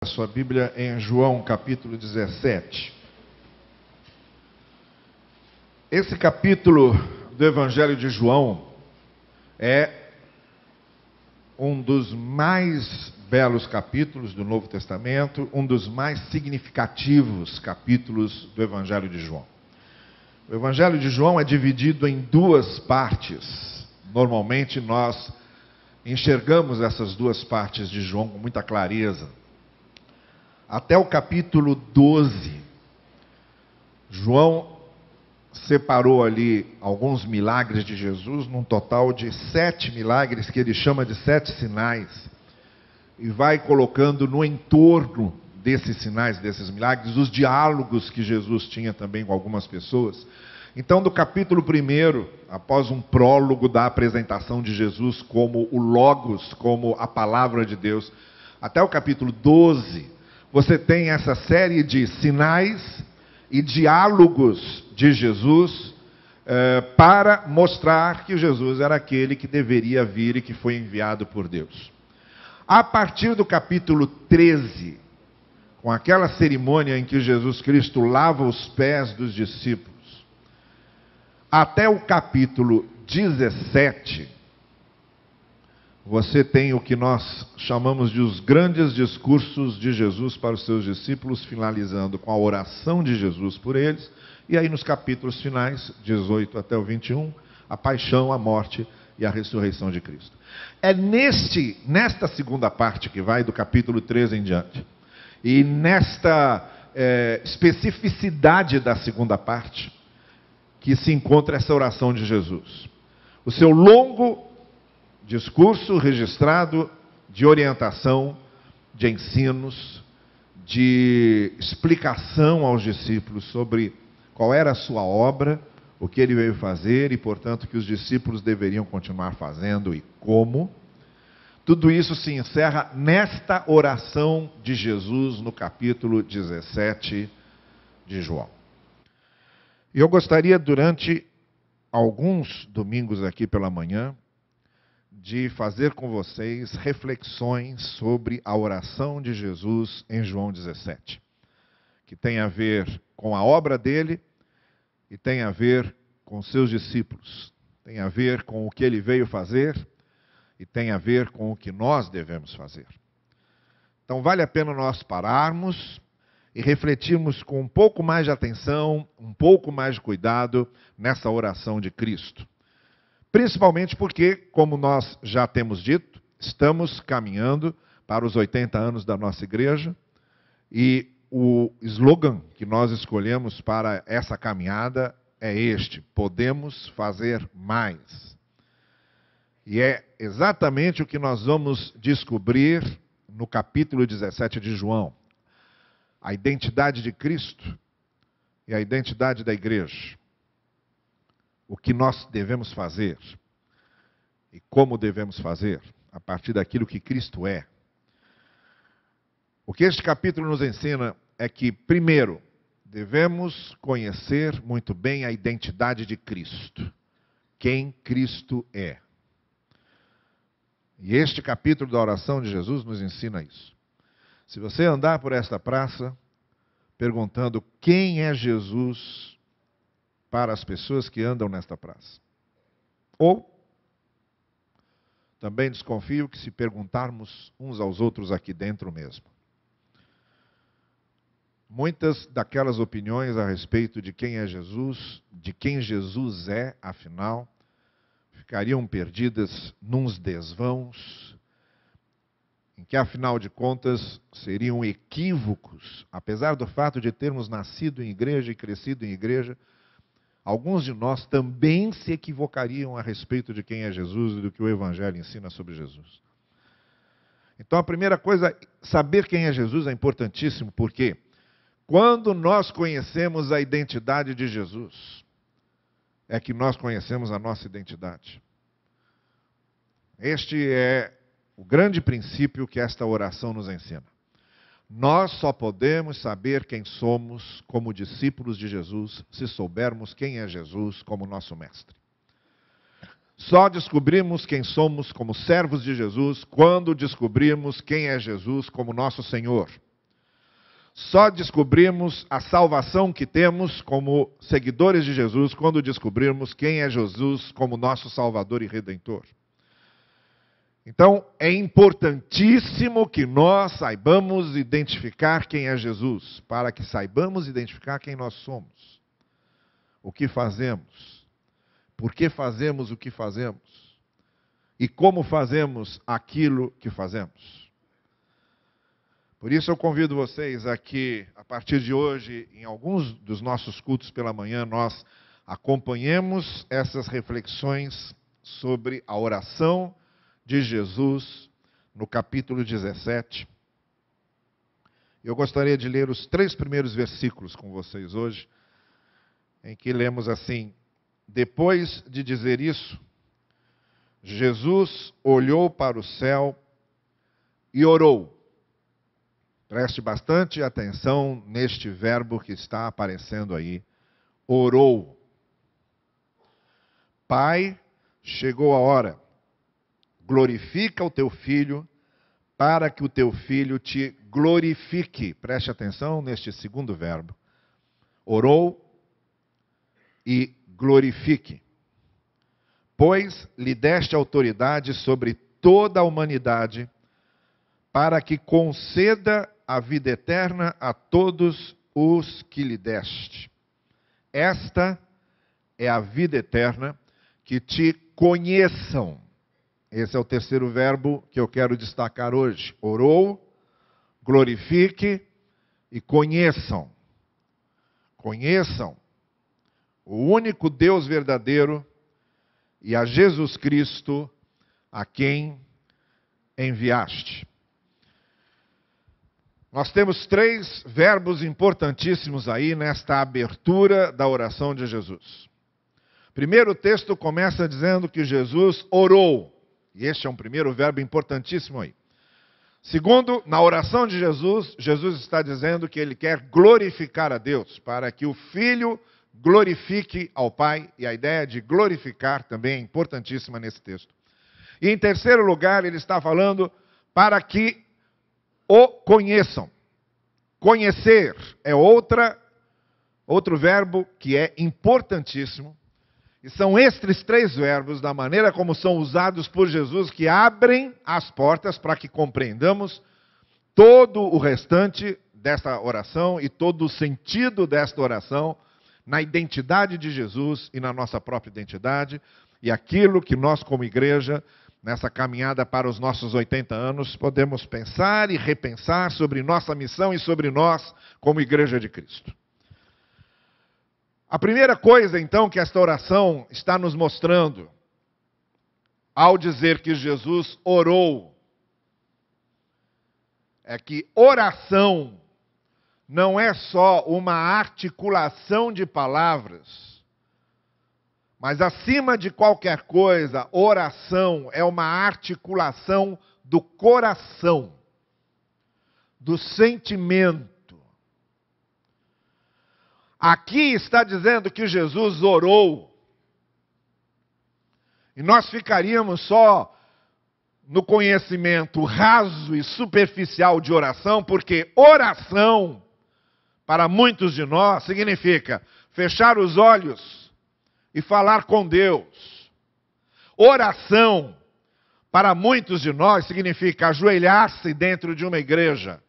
Sua Bíblia em João capítulo 17. Esse capítulo do Evangelho de João é um dos mais belos capítulos do Novo Testamento, um dos mais significativos capítulos do Evangelho de João. O Evangelho de João é dividido em duas partes. Normalmente nós enxergamos essas duas partes de João com muita clareza. Até o capítulo 12, João separou ali alguns milagres de Jesus, num total de 7 milagres, que ele chama de 7 sinais, e vai colocando no entorno desses sinais, desses milagres, os diálogos que Jesus tinha também com algumas pessoas. Então, do capítulo 1, após um prólogo da apresentação de Jesus como o Logos, como a palavra de Deus, até o capítulo 12, você tem essa série de sinais e diálogos de Jesus para mostrar que Jesus era aquele que deveria vir e que foi enviado por Deus. A partir do capítulo 13, com aquela cerimônia em que Jesus Cristo lava os pés dos discípulos, até o capítulo 17, você tem o que nós chamamos de os grandes discursos de Jesus para os seus discípulos, finalizando com a oração de Jesus por eles, e aí nos capítulos finais, 18 até o 21, a paixão, a morte e a ressurreição de Cristo. É nesta segunda parte que vai do capítulo 13 em diante, e nesta especificidade da segunda parte, que se encontra essa oração de Jesus. O seu longo discurso registrado de orientação, de ensinos, de explicação aos discípulos sobre qual era a sua obra, o que ele veio fazer e, portanto, que os discípulos deveriam continuar fazendo e como. Tudo isso se encerra nesta oração de Jesus no capítulo 17 de João. E eu gostaria, durante alguns domingos aqui pela manhã, de fazer com vocês reflexões sobre a oração de Jesus em João 17, que tem a ver com a obra dele e tem a ver com seus discípulos, tem a ver com o que ele veio fazer e tem a ver com o que nós devemos fazer. Então vale a pena nós pararmos e refletirmos com um pouco mais de atenção, um pouco mais de cuidado nessa oração de Cristo. Principalmente porque, como nós já temos dito, estamos caminhando para os 80 anos da nossa igreja e o slogan que nós escolhemos para essa caminhada é este: podemos fazer mais. E é exatamente o que nós vamos descobrir no capítulo 17 de João. A identidade de Cristo e a identidade da igreja. O que nós devemos fazer e como devemos fazer a partir daquilo que Cristo é. O que este capítulo nos ensina é que, primeiro, devemos conhecer muito bem a identidade de Cristo, quem Cristo é. E este capítulo da oração de Jesus nos ensina isso. Se você andar por esta praça perguntando quem é Jesus para as pessoas que andam nesta praça. Ou, também desconfio que se perguntarmos uns aos outros aqui dentro mesmo. Muitas daquelas opiniões a respeito de quem é Jesus, de quem Jesus é, afinal, ficariam perdidas nos desvãos, em que, afinal de contas, seriam equívocos, apesar do fato de termos nascido em igreja e crescido em igreja. Alguns de nós também se equivocariam a respeito de quem é Jesus e do que o Evangelho ensina sobre Jesus. Então, a primeira coisa, saber quem é Jesus é importantíssimo, porque quando nós conhecemos a identidade de Jesus, é que nós conhecemos a nossa identidade. Este é o grande princípio que esta oração nos ensina. Nós só podemos saber quem somos como discípulos de Jesus se soubermos quem é Jesus como nosso mestre. Só descobrimos quem somos como servos de Jesus quando descobrimos quem é Jesus como nosso Senhor. só descobrimos a salvação que temos como seguidores de Jesus quando descobrirmos quem é Jesus como nosso Salvador e Redentor. Então, é importantíssimo que nós saibamos identificar quem é Jesus, para que saibamos identificar quem nós somos, o que fazemos, por que fazemos o que fazemos e como fazemos aquilo que fazemos. Por isso eu convido vocês a que, a partir de hoje, em alguns dos nossos cultos pela manhã, nós acompanhemos essas reflexões sobre a oração de Jesus, no capítulo 17. Eu gostaria de ler os 3 primeiros versículos com vocês hoje, em que lemos assim: depois de dizer isso, Jesus olhou para o céu e orou. Preste bastante atenção neste verbo que está aparecendo aí. Orou. Pai, chegou a hora. Glorifica o teu filho, para que o teu filho te glorifique. Preste atenção neste segundo verbo. Orou e glorifique. Pois lhe deste autoridade sobre toda a humanidade, para que conceda a vida eterna a todos os que lhe deste. Esta é a vida eterna, que te conheçam. Esse é o terceiro verbo que eu quero destacar hoje. Orou, glorifique e conheçam. Conheçam o único Deus verdadeiro e a Jesus Cristo, a quem enviaste. Nós temos 3 verbos importantíssimos aí nesta abertura da oração de Jesus. Primeiro, o texto começa dizendo que Jesus orou. E este é um primeiro verbo importantíssimo aí. Segundo, na oração de Jesus, Jesus está dizendo que ele quer glorificar a Deus, para que o Filho glorifique ao Pai. E a ideia de glorificar também é importantíssima nesse texto. E em terceiro lugar, ele está falando para que o conheçam. Conhecer é outro verbo que é importantíssimo. E são estes 3 verbos, da maneira como são usados por Jesus, que abrem as portas para que compreendamos todo o restante desta oração e todo o sentido desta oração na identidade de Jesus e na nossa própria identidade, e aquilo que nós, como igreja, nessa caminhada para os nossos 80 anos, podemos pensar e repensar sobre nossa missão e sobre nós como igreja de Cristo. A primeira coisa, então, que esta oração está nos mostrando, ao dizer que Jesus orou, é que oração não é só uma articulação de palavras, mas acima de qualquer coisa, oração é uma articulação do coração, do sentimento. Aqui está dizendo que Jesus orou. E nós ficaríamos só no conhecimento raso e superficial de oração, porque oração, para muitos de nós, significa fechar os olhos e falar com Deus. Oração, para muitos de nós, significa ajoelhar-se dentro de uma igreja.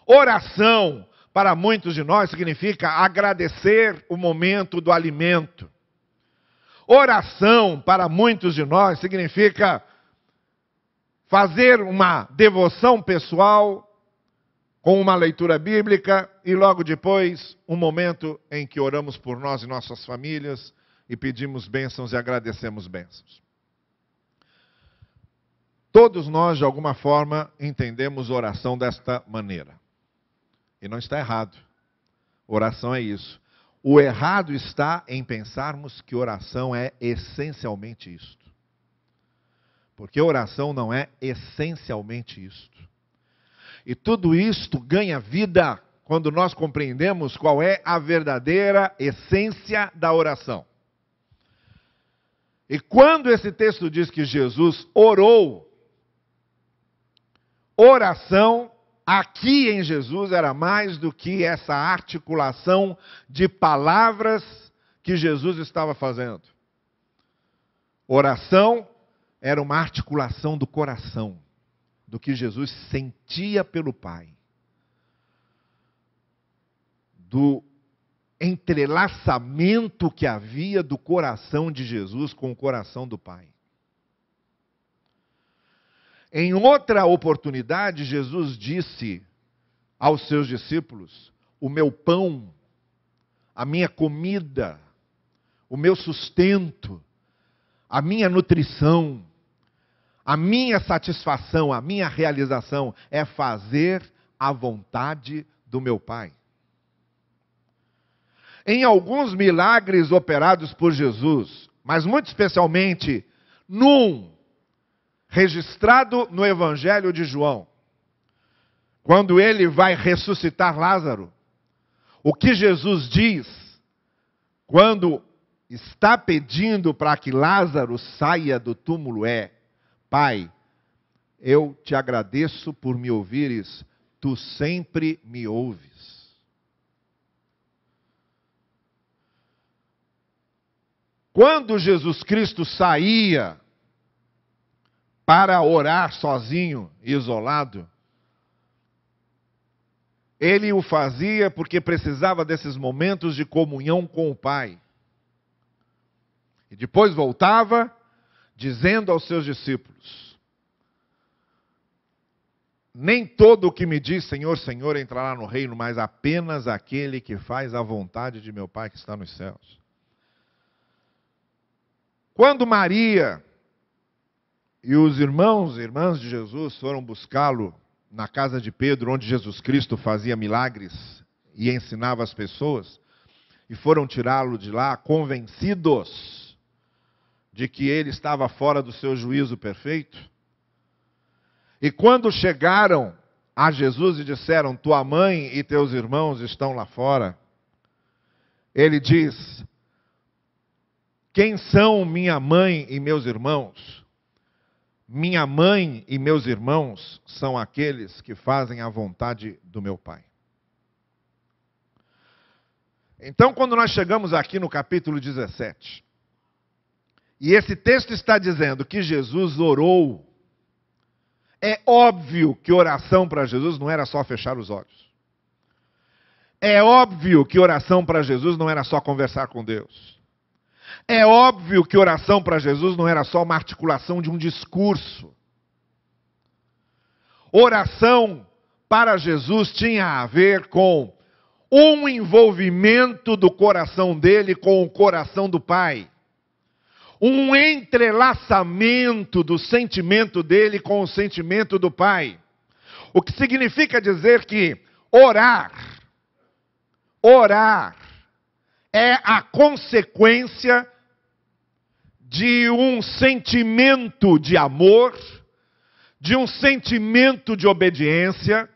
Oração, para muitos de nós, significa agradecer o momento do alimento. Oração, para muitos de nós, significa fazer uma devoção pessoal com uma leitura bíblica e logo depois um momento em que oramos por nós e nossas famílias e pedimos bênçãos e agradecemos bênçãos. Todos nós, de alguma forma, entendemos oração desta maneira. E não está errado. Oração é isso. O errado está em pensarmos que oração é essencialmente isto. Porque oração não é essencialmente isto. E tudo isto ganha vida quando nós compreendemos qual é a verdadeira essência da oração. E quando esse texto diz que Jesus orou, oração aqui em Jesus era mais do que essa articulação de palavras que Jesus estava fazendo. Oração era uma articulação do coração, do que Jesus sentia pelo Pai. Do entrelaçamento que havia do coração de Jesus com o coração do Pai. Em outra oportunidade, Jesus disse aos seus discípulos: o meu pão, a minha comida, o meu sustento, a minha nutrição, a minha satisfação, a minha realização é fazer a vontade do meu Pai. Em alguns milagres operados por Jesus, mas muito especialmente num registrado no Evangelho de João, quando ele vai ressuscitar Lázaro, o que Jesus diz quando está pedindo para que Lázaro saia do túmulo é: Pai, eu te agradeço por me ouvires, tu sempre me ouves. Quando Jesus Cristo saía para orar sozinho, isolado, ele o fazia porque precisava desses momentos de comunhão com o Pai. E depois voltava dizendo aos seus discípulos: nem todo o que me diz Senhor, Senhor entrará no reino, mas apenas aquele que faz a vontade de meu Pai que está nos céus. Quando Maria e os irmãos e irmãs de Jesus foram buscá-lo na casa de Pedro, onde Jesus Cristo fazia milagres e ensinava as pessoas, e foram tirá-lo de lá convencidos de que ele estava fora do seu juízo perfeito. E quando chegaram a Jesus e disseram: tua mãe e teus irmãos estão lá fora, ele diz: quem são minha mãe e meus irmãos? Minha mãe e meus irmãos são aqueles que fazem a vontade do meu Pai. Então, quando nós chegamos aqui no capítulo 17, e esse texto está dizendo que Jesus orou, é óbvio que oração para Jesus não era só fechar os olhos. É óbvio que oração para Jesus não era só conversar com Deus. É óbvio que oração para Jesus não era só uma articulação de um discurso. Oração para Jesus tinha a ver com um envolvimento do coração dele com o coração do Pai. Um entrelaçamento do sentimento dele com o sentimento do Pai. O que significa dizer que orar é a consequência de um sentimento de amor, de um sentimento de obediência,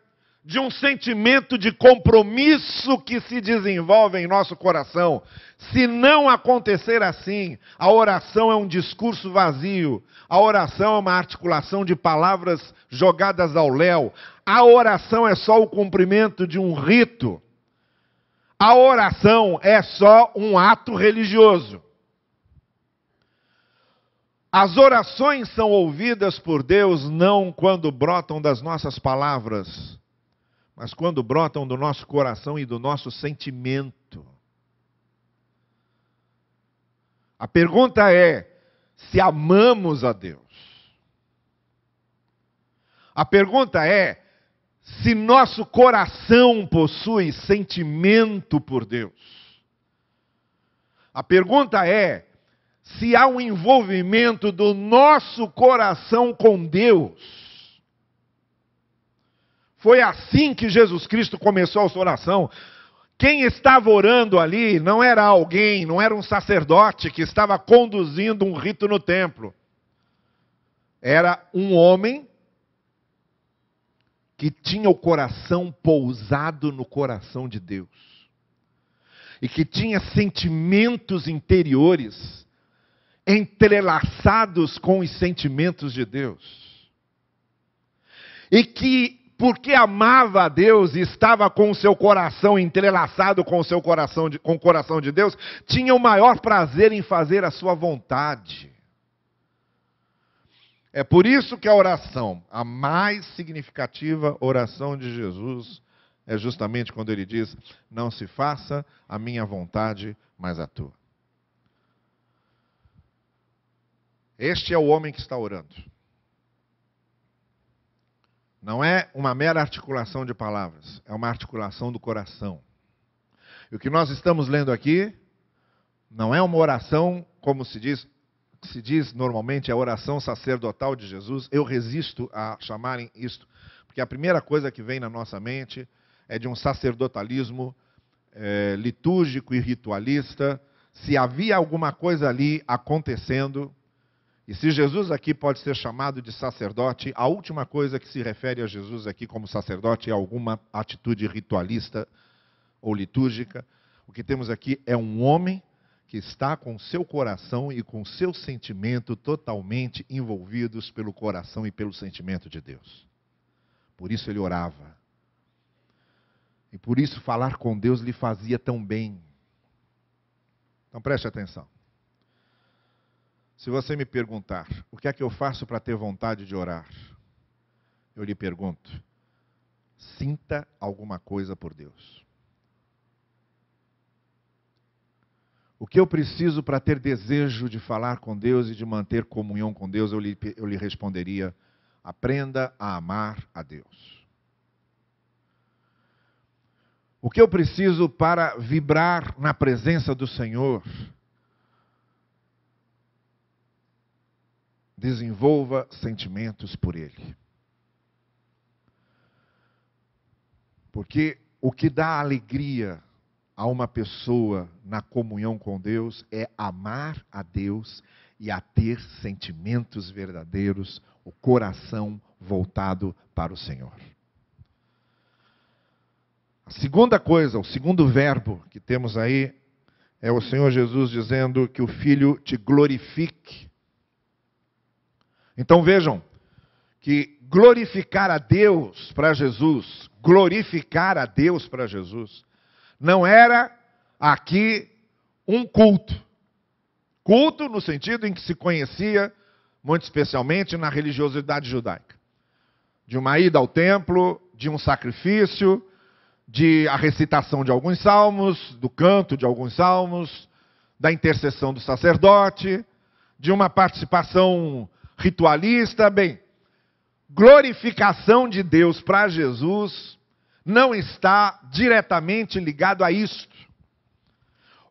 de um sentimento de compromisso que se desenvolve em nosso coração. Se não acontecer assim, a oração é um discurso vazio, a oração é uma articulação de palavras jogadas ao léu, a oração é só o cumprimento de um rito. A oração é só um ato religioso. As orações são ouvidas por Deus não quando brotam das nossas palavras, mas quando brotam do nosso coração e do nosso sentimento. A pergunta é se amamos a Deus. A pergunta é se nosso coração possui sentimento por Deus. A pergunta é se há um envolvimento do nosso coração com Deus. Foi assim que Jesus Cristo começou a sua oração. Quem estava orando ali não era alguém, não era um sacerdote que estava conduzindo um rito no templo. Era um homem que tinha o coração pousado no coração de Deus. E que tinha sentimentos interiores entrelaçados com os sentimentos de Deus. E que porque amava a Deus e estava com o seu coração entrelaçado com com o coração de Deus, tinha o maior prazer em fazer a sua vontade. É por isso que a oração, a mais significativa oração de Jesus, é justamente quando ele diz: não se faça a minha vontade, mas a tua. Este é o homem que está orando. Não é uma mera articulação de palavras, é uma articulação do coração. E o que nós estamos lendo aqui não é uma oração, como se diz normalmente, a oração sacerdotal de Jesus. Eu resisto a chamarem isto, porque a primeira coisa que vem na nossa mente é de um sacerdotalismo litúrgico e ritualista. Se havia alguma coisa ali acontecendo, e se Jesus aqui pode ser chamado de sacerdote, a última coisa que se refere a Jesus aqui como sacerdote é alguma atitude ritualista ou litúrgica. O que temos aqui é um homem que está com seu coração e com seu sentimento totalmente envolvidos pelo coração e pelo sentimento de Deus. Por isso ele orava. E por isso falar com Deus lhe fazia tão bem. Então preste atenção. Se você me perguntar, o que é que eu faço para ter vontade de orar? Eu lhe pergunto, sinta alguma coisa por Deus. O que eu preciso para ter desejo de falar com Deus e de manter comunhão com Deus, eu lhe responderia, aprenda a amar a Deus. O que eu preciso para vibrar na presença do Senhor? Desenvolva sentimentos por Ele. Porque o que dá alegria a uma pessoa na comunhão com Deus é amar a Deus e a ter sentimentos verdadeiros, o coração voltado para o Senhor. A segunda coisa, o segundo verbo que temos aí, é o Senhor Jesus dizendo que o Filho te glorifique. Então vejam, que glorificar a Deus para Jesus, não era aqui um culto. Culto no sentido em que se conhecia, muito especialmente na religiosidade judaica. De uma ida ao templo, de um sacrifício, de a recitação de alguns salmos, do canto de alguns salmos, da intercessão do sacerdote, de uma participação ritualista. Bem, glorificação de Deus para Jesus não está diretamente ligado a isto.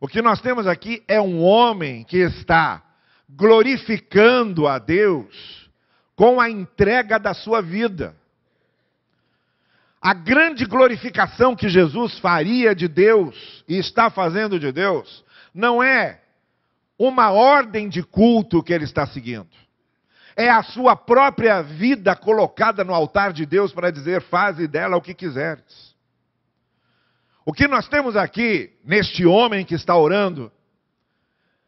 O que nós temos aqui é um homem que está glorificando a Deus com a entrega da sua vida. A grande glorificação que Jesus faria de Deus e está fazendo de Deus não é uma ordem de culto que ele está seguindo. É a sua própria vida colocada no altar de Deus para dizer, faze dela o que quiseres. O que nós temos aqui, neste homem que está orando,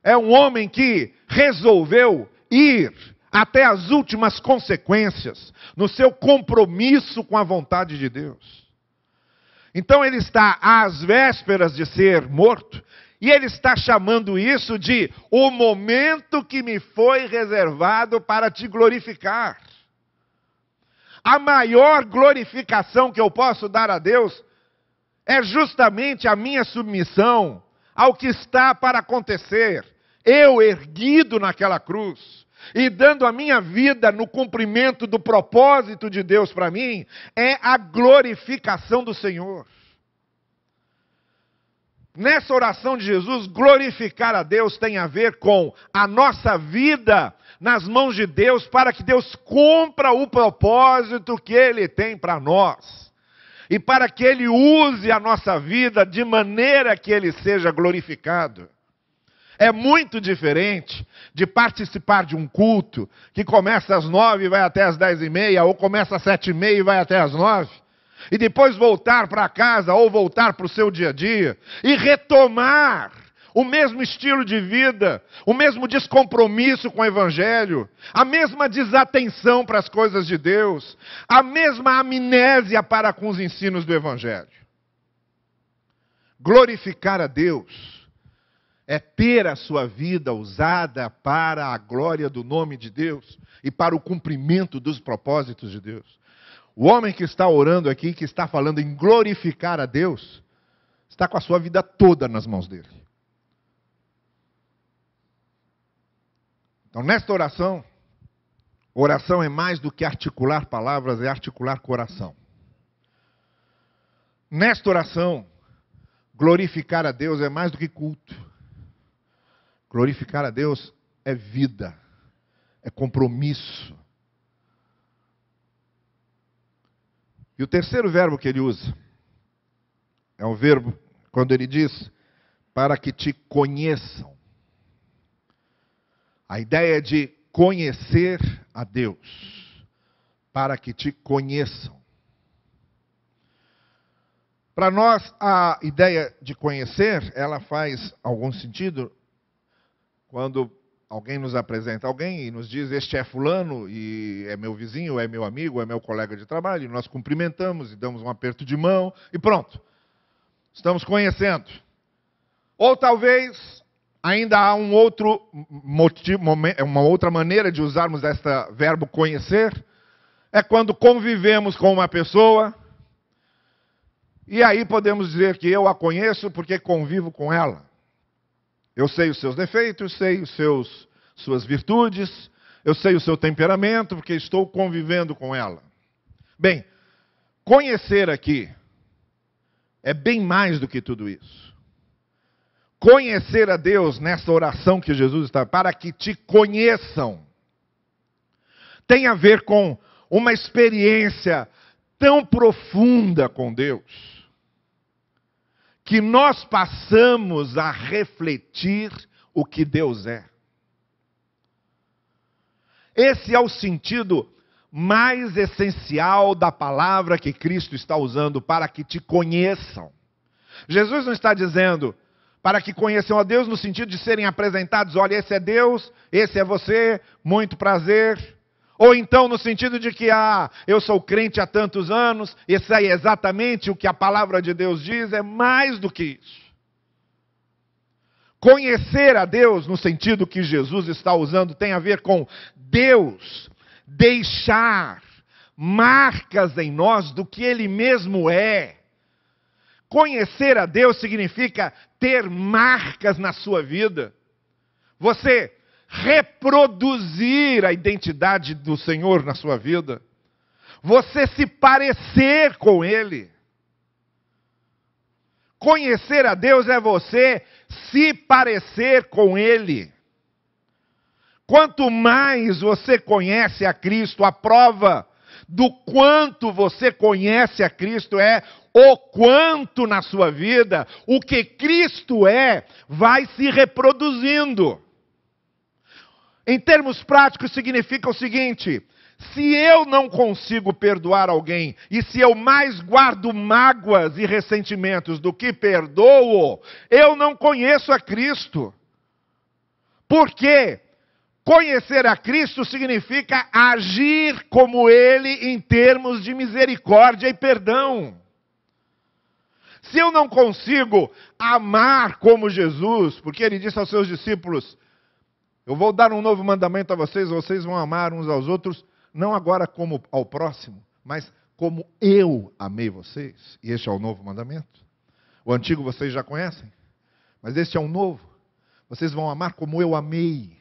é um homem que resolveu ir até as últimas consequências no seu compromisso com a vontade de Deus. Então ele está às vésperas de ser morto, e ele está chamando isso de o momento que me foi reservado para te glorificar. A maior glorificação que eu posso dar a Deus é justamente a minha submissão ao que está para acontecer. Eu erguido naquela cruz e dando a minha vida no cumprimento do propósito de Deus para mim, é a glorificação do Senhor. Nessa oração de Jesus, glorificar a Deus tem a ver com a nossa vida nas mãos de Deus, para que Deus cumpra o propósito que Ele tem para nós. E para que Ele use a nossa vida de maneira que Ele seja glorificado. É muito diferente de participar de um culto que começa às 9 e vai até às 10h30, ou começa às 7h30 e vai até às 9. E depois voltar para casa ou voltar para o seu dia a dia e retomar o mesmo estilo de vida, o mesmo descompromisso com o Evangelho, a mesma desatenção para as coisas de Deus, a mesma amnésia para com os ensinos do Evangelho. Glorificar a Deus é ter a sua vida usada para a glória do nome de Deus e para o cumprimento dos propósitos de Deus. O homem que está orando aqui, que está falando em glorificar a Deus, está com a sua vida toda nas mãos dele. Então, nesta oração, oração é mais do que articular palavras, é articular coração. Nesta oração, glorificar a Deus é mais do que culto. Glorificar a Deus é vida, é compromisso. E o terceiro verbo que ele usa é o verbo quando ele diz para que te conheçam. A ideia de conhecer a Deus, para que te conheçam. Para nós, a ideia de conhecer, ela faz algum sentido quando alguém nos apresenta alguém e nos diz, este é fulano, e é meu vizinho, é meu amigo, é meu colega de trabalho, e nós cumprimentamos e damos um aperto de mão, e pronto. Estamos conhecendo. Ou talvez ainda há um outro motivo, uma outra maneira de usarmos este verbo conhecer, é quando convivemos com uma pessoa, e aí podemos dizer que eu a conheço porque convivo com ela. Eu sei os seus defeitos, sei suas virtudes, eu sei o seu temperamento, porque estou convivendo com ela. Bem, conhecer aqui é bem mais do que tudo isso. Conhecer a Deus nessa oração que Jesus está, para que te conheçam, tem a ver com uma experiência tão profunda com Deus, que nós passamos a refletir o que Deus é. Esse é o sentido mais essencial da palavra que Cristo está usando, para que te conheçam. Jesus não está dizendo para que conheçam a Deus no sentido de serem apresentados, olha, esse é Deus, esse é você, muito prazer. Ou então no sentido de que, eu sou crente há tantos anos, isso aí é exatamente o que a palavra de Deus diz, é mais do que isso. Conhecer a Deus, no sentido que Jesus está usando, tem a ver com Deus deixar marcas em nós do que Ele mesmo é. Conhecer a Deus significa ter marcas na sua vida. Você reproduzir a identidade do Senhor na sua vida. Você se parecer com Ele. Conhecer a Deus é você se parecer com Ele. Quanto mais você conhece a Cristo, a prova do quanto você conhece a Cristo é o quanto na sua vida o que Cristo é vai se reproduzindo. Em termos práticos, significa o seguinte: se eu não consigo perdoar alguém, e se eu mais guardo mágoas e ressentimentos do que perdoo, eu não conheço a Cristo. Por quê? Conhecer a Cristo significa agir como Ele em termos de misericórdia e perdão. Se eu não consigo amar como Jesus, porque Ele disse aos seus discípulos, eu vou dar um novo mandamento a vocês, vocês vão amar uns aos outros, não agora como ao próximo, mas como eu amei vocês. E este é o novo mandamento. O antigo vocês já conhecem, mas este é um novo. Vocês vão amar como eu amei.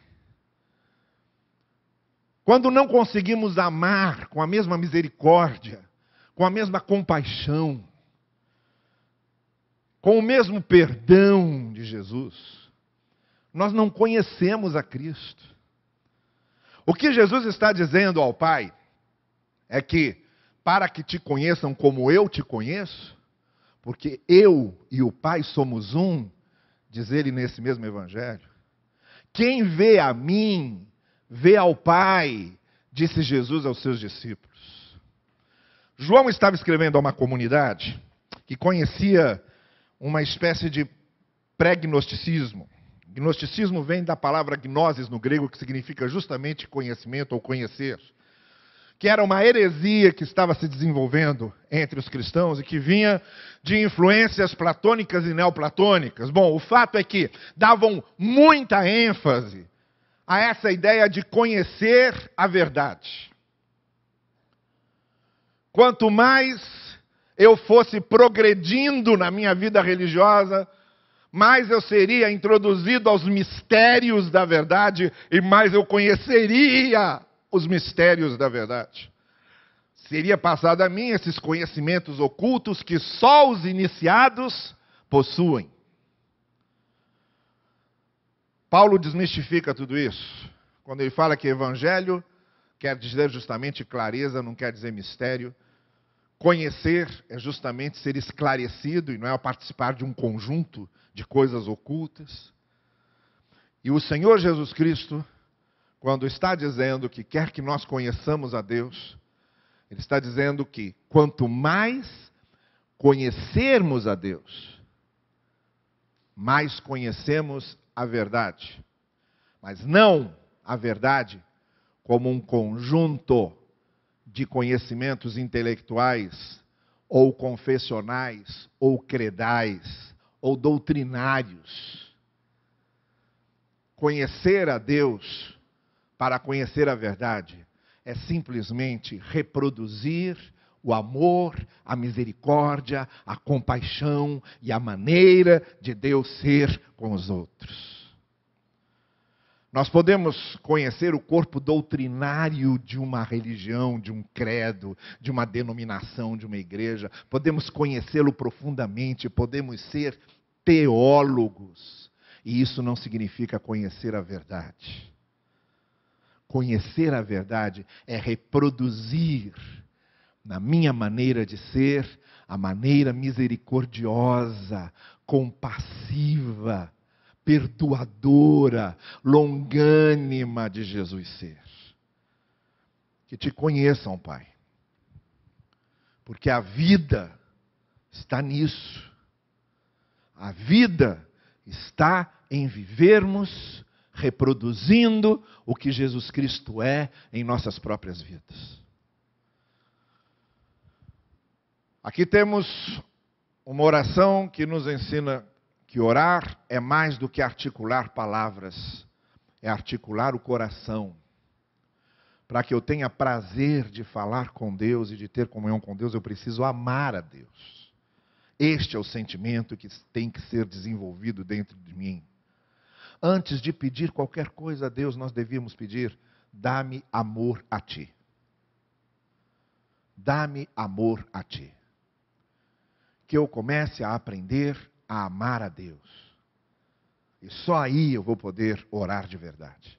Quando não conseguimos amar com a mesma misericórdia, com a mesma compaixão, com o mesmo perdão de Jesus, nós não conhecemos a Cristo. O que Jesus está dizendo ao Pai é que, para que te conheçam como eu te conheço, porque eu e o Pai somos um, diz ele nesse mesmo Evangelho. Quem vê a mim, vê ao Pai, disse Jesus aos seus discípulos. João estava escrevendo a uma comunidade que conhecia uma espécie de pré-gnosticismo. Gnosticismo vem da palavra gnosis no grego, que significa justamente conhecimento ou conhecer, que era uma heresia que estava se desenvolvendo entre os cristãos e que vinha de influências platônicas e neoplatônicas. Bom, o fato é que davam muita ênfase a essa ideia de conhecer a verdade. Quanto mais eu fosse progredindo na minha vida religiosa, mais eu seria introduzido aos mistérios da verdade e mais eu conheceria os mistérios da verdade. Seria passado a mim esses conhecimentos ocultos que só os iniciados possuem. Paulo desmistifica tudo isso. Quando ele fala que evangelho quer dizer justamente clareza, não quer dizer mistério. Conhecer é justamente ser esclarecido e não é participar de um conjunto de coisas ocultas. E o Senhor Jesus Cristo, quando está dizendo que quer que nós conheçamos a Deus, Ele está dizendo que quanto mais conhecermos a Deus, mais conhecemos a verdade. Mas não a verdade como um conjunto de conhecimentos intelectuais, ou confessionais, ou credais, ou doutrinários. Conhecer a Deus para conhecer a verdade é simplesmente reproduzir o amor, a misericórdia, a compaixão e a maneira de Deus ser com os outros. Nós podemos conhecer o corpo doutrinário de uma religião, de um credo, de uma denominação, de uma igreja. Podemos conhecê-lo profundamente, podemos ser teólogos. E isso não significa conhecer a verdade. Conhecer a verdade é reproduzir, na minha maneira de ser, a maneira misericordiosa, compassiva, perdoadora, longânima de Jesus ser. Que te conheçam, Pai. Porque a vida está nisso. A vida está em vivermos reproduzindo o que Jesus Cristo é em nossas próprias vidas. Aqui temos uma oração que nos ensina que orar é mais do que articular palavras, é articular o coração. Para que eu tenha prazer de falar com Deus e de ter comunhão com Deus, eu preciso amar a Deus. Este é o sentimento que tem que ser desenvolvido dentro de mim. Antes de pedir qualquer coisa a Deus, nós devíamos pedir: dá-me amor a Ti. Dá-me amor a Ti. Que eu comece a aprender a amar a Deus. E só aí eu vou poder orar de verdade.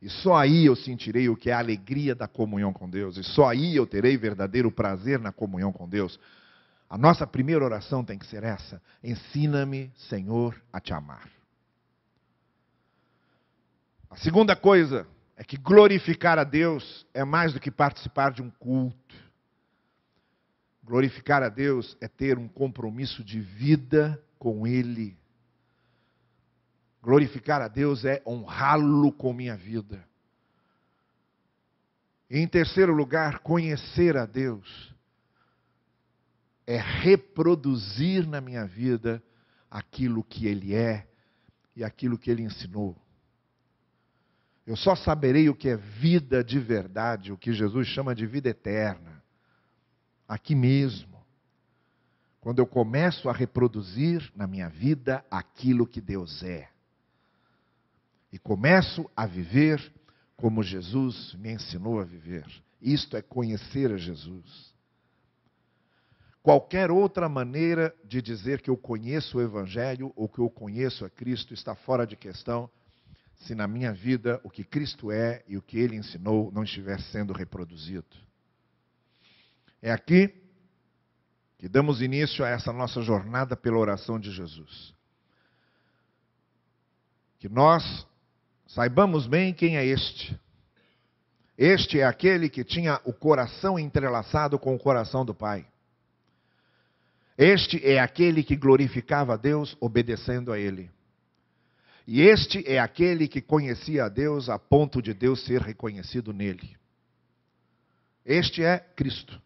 E só aí eu sentirei o que é a alegria da comunhão com Deus. E só aí eu terei verdadeiro prazer na comunhão com Deus. A nossa primeira oração tem que ser essa: ensina-me, Senhor, a Te amar. A segunda coisa é que glorificar a Deus é mais do que participar de um culto. Glorificar a Deus é ter um compromisso de vida com Ele. Glorificar a Deus é honrá-lo com minha vida. E em terceiro lugar, conhecer a Deus é reproduzir na minha vida aquilo que Ele é e aquilo que Ele ensinou. Eu só saberei o que é vida de verdade, o que Jesus chama de vida eterna, aqui mesmo, quando eu começo a reproduzir na minha vida aquilo que Deus é. E começo a viver como Jesus me ensinou a viver. Isto é conhecer a Jesus. Qualquer outra maneira de dizer que eu conheço o Evangelho ou que eu conheço a Cristo está fora de questão, se na minha vida o que Cristo é e o que Ele ensinou não estiver sendo reproduzido. É aqui que damos início a essa nossa jornada pela oração de Jesus. Que nós saibamos bem quem é este. Este é aquele que tinha o coração entrelaçado com o coração do Pai. Este é aquele que glorificava a Deus obedecendo a Ele. E este é aquele que conhecia a Deus a ponto de Deus ser reconhecido nele. Este é Cristo.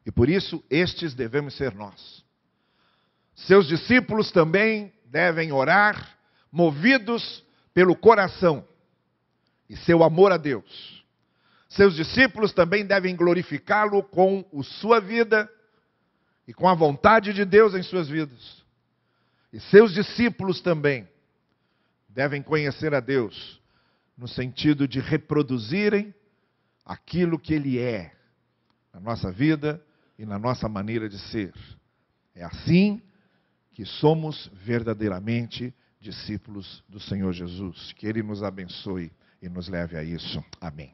E por isso, estes devemos ser nós. Seus discípulos também devem orar, movidos pelo coração e seu amor a Deus. Seus discípulos também devem glorificá-lo com a sua vida e com a vontade de Deus em suas vidas. E seus discípulos também devem conhecer a Deus no sentido de reproduzirem aquilo que Ele é na nossa vida e na nossa maneira de ser. É assim que somos verdadeiramente discípulos do Senhor Jesus. Que Ele nos abençoe e nos leve a isso. Amém.